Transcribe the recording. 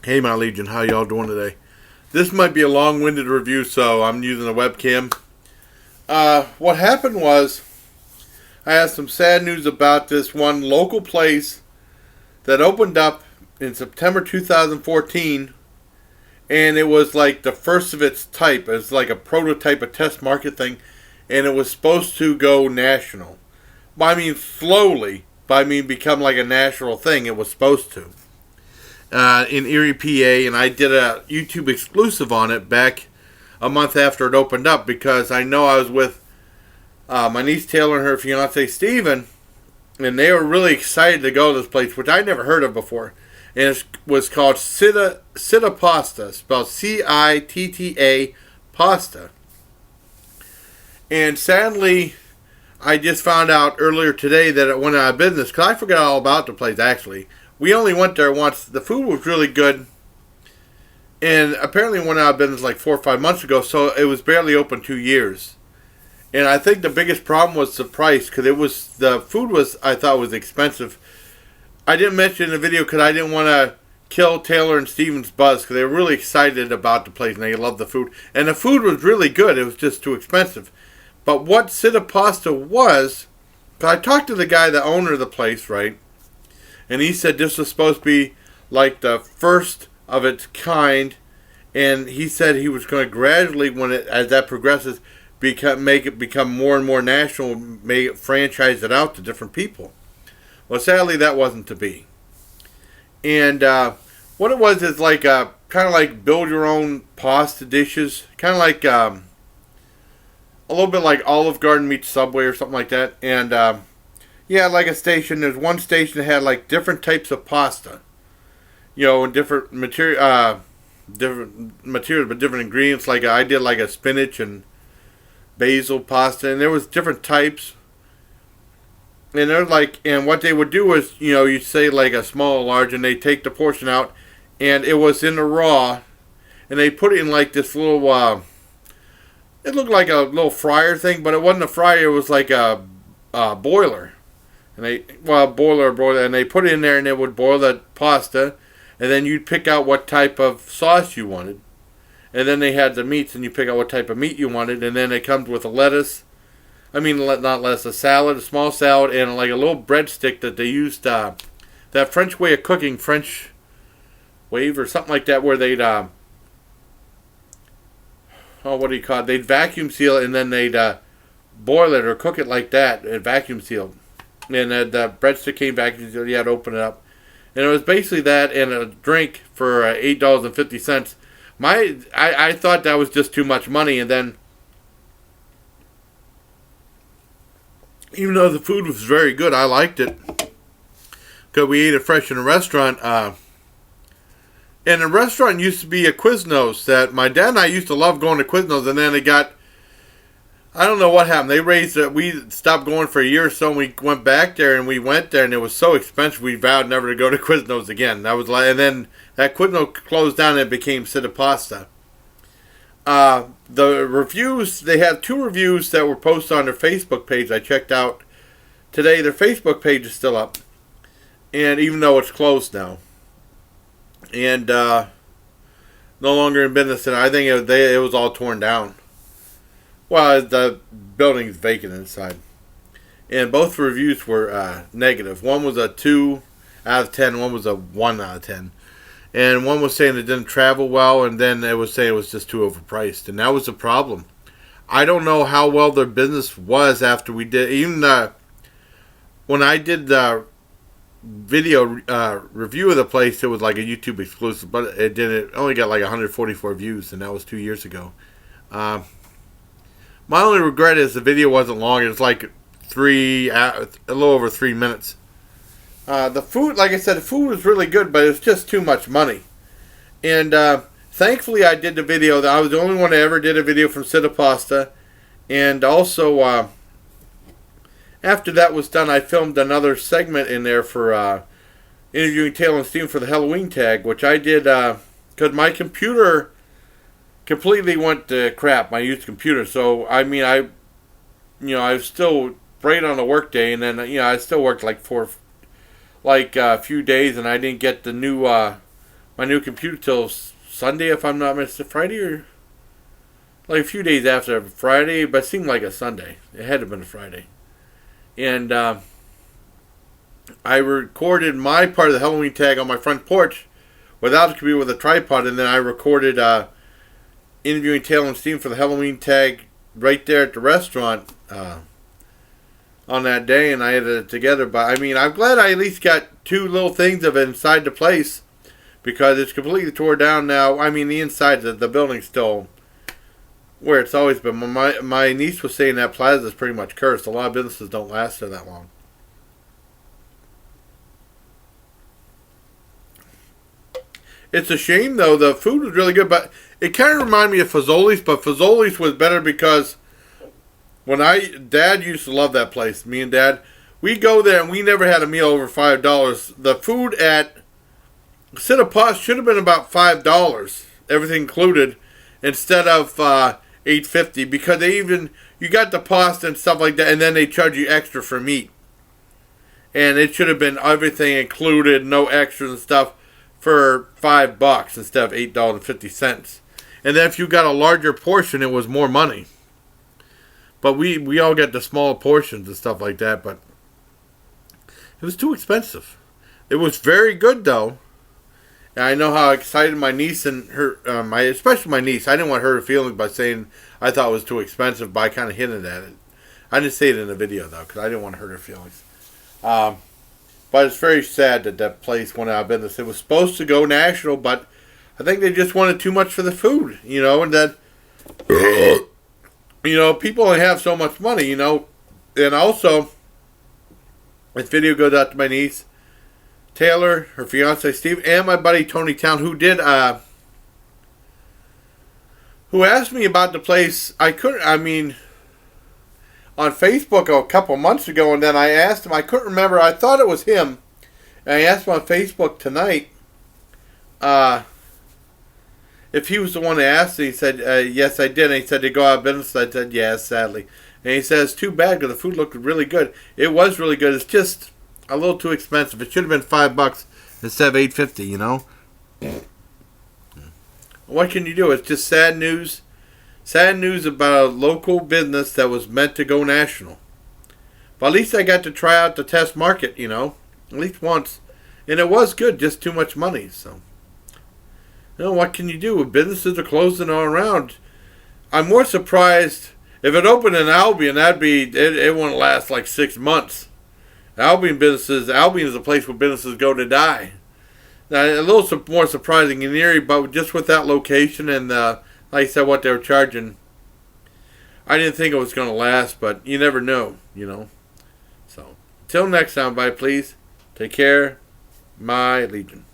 Hey, my Legion, how y'all doing today? This might be a long-winded review, so I'm using a webcam. What happened was, I had some sad news about this one local place that opened up in September 2014, and it was like the first of its type. It was like a prototype, a test market thing, and it was supposed to go national. I mean, slowly, but I mean become like a national thing. It was supposed to. In Erie, PA, and I did a YouTube exclusive on it back a month after it opened up because I know I was with my niece Taylor and her fiance Steven, and they were really excited to go to this place, which I never heard of before. And it was called Citta Pasta, spelled Citta Pasta. And sadly, I just found out earlier today that it went out of business because I forgot all about the place actually. We only went there once. The food was really good. And apparently went out of business like 4 or 5 months ago. So it was barely open 2 years. And I think the biggest problem was the price. Because the food was, I thought, was expensive. I didn't mention in the video because I didn't want to kill Taylor and Steven's buzz. Because they were really excited about the place and they loved the food. And the food was really good. It was just too expensive. But what Citta Pasta was, because I talked to the guy, the owner of the place, right? And he said this was supposed to be like the first of its kind. And he said he was going to gradually, as that progresses, make it become more and more national, make it franchise it out to different people. Well, sadly, that wasn't to be. And what it was is like kind of like build your own pasta dishes. Kind of like a little bit like Olive Garden meets Subway or something like that. And yeah, like a station. There's one station that had like different types of pasta, and different materials, but different ingredients. Like I did like a spinach and basil pasta, and there was different types. And they're like, and what they would do was, you'd say like a small, large, and they take the portion out, and it was in the raw, and they put it in like this little. It looked like a little fryer thing, but it wasn't a fryer. It was like a boiler. And boiler, and they put it in there, and it would boil that pasta, and then you'd pick out what type of sauce you wanted, and then they had the meats, and you pick out what type of meat you wanted, and then it comes with a lettuce. I mean, not lettuce, a salad, a small salad, and like a little breadstick that they used that French way of cooking, French wave or something like that, where they'd what do you call it? They'd vacuum seal it, and then they'd boil it or cook it like that, and vacuum sealed. And the breadstick came back, and you had to open it up. And it was basically that and a drink for $8.50. I thought that was just too much money. And then, even though the food was very good, I liked it. Because we ate it fresh in a restaurant. And the restaurant used to be a Quiznos that my dad and I used to love going to Quiznos. And then it got... I don't know what happened. They raised it. We stopped going for a year or so, and we went back there, and we went there, and it was so expensive. We vowed never to go to Quiznos again. And then that Quiznos closed down, and it became Citta Pasta. The reviews, they had 2 reviews that were posted on their Facebook page. I checked out today. Their Facebook page is still up, and even though it's closed now, and no longer in business, and I think it was all torn down. Well, the building's vacant inside. And both reviews were negative. One was a 2 out of 10. One was a 1 out of 10. And one was saying it didn't travel well. And then it was saying it was just too overpriced. And that was the problem. I don't know how well their business was after we did. Even when I did the video review of the place, it was like a YouTube exclusive. But it only got like 144 views. And that was 2 years ago. My only regret is the video wasn't long. It was like a little over 3 minutes. The food, like I said, the food was really good, but it was just too much money. And thankfully, I did the video. I was the only one that ever did a video from Citta Pasta. And also, after that was done, I filmed another segment in there for interviewing Taylor and Steven for the Halloween tag, which I did because my computer completely went to crap, my used computer. So, I mean, I was still great on a work day, and then, I still worked like a few days, and I didn't get the new my new computer till Sunday, if I'm not mistaken. Friday or like a few days after Friday, but it seemed like a Sunday. It had to have been a Friday. And I recorded my part of the Halloween tag on my front porch without a computer with a tripod, and then I recorded interviewing Taylor and Steve for the Halloween tag right there at the restaurant on that day, and I edited it together. But I mean, I'm glad I at least got two little things of it inside the place, because it's completely tore down now. I mean, the inside of the building's still where it's always been. My niece was saying that plaza is pretty much cursed. A lot of businesses don't last there that long. It's a shame, though. The food was really good, but it kind of reminded me of Fazoli's, but Fazoli's was better because when Dad used to love that place. Me and Dad, we go there and we never had a meal over $5. The food at Citta Pasta should have been about $5, everything included, instead of $8.50, because you got the pasta and stuff like that, and then they charge you extra for meat, and it should have been everything included, no extras and stuff, for $5 instead of $8.50. And then if you got a larger portion, it was more money. But we all get the smaller portions and stuff like that, but it was too expensive. It was very good, though. And I know how excited my niece and her, especially my niece, I didn't want her to feel by saying I thought it was too expensive, but I kind of hinted at it. I didn't say it in the video, though, because I didn't want to hurt her feelings. But it's very sad that that place went out of business. It was supposed to go national, but I think they just wanted too much for the food, and that, people only have so much money, And also, this video goes out to my niece, Taylor, her fiance Steve, and my buddy Tony Town, who asked me about the place. On Facebook a couple months ago, and then I asked him, I couldn't remember, I thought it was him, and I asked him on Facebook tonight if he was the one that asked, and he said, yes, I did, and he said, they go out of business. I said, yes, sadly. And he says, too bad, because the food looked really good. It was really good. It's just a little too expensive. It should have been $5 instead of $8.50, What can you do? It's just sad news. Sad news about a local business that was meant to go national. But at least I got to try out the test market, at least once. And it was good, just too much money. So, what can you do? Businesses are closing all around. I'm more surprised if it opened in Albion, it wouldn't last like 6 months. Albion is a place where businesses go to die. Now, a little more surprising in Erie, but just with that location and like I said, what they were charging, I didn't think it was going to last, but you never know, So, till next time, bye, please. Take care. My Legion.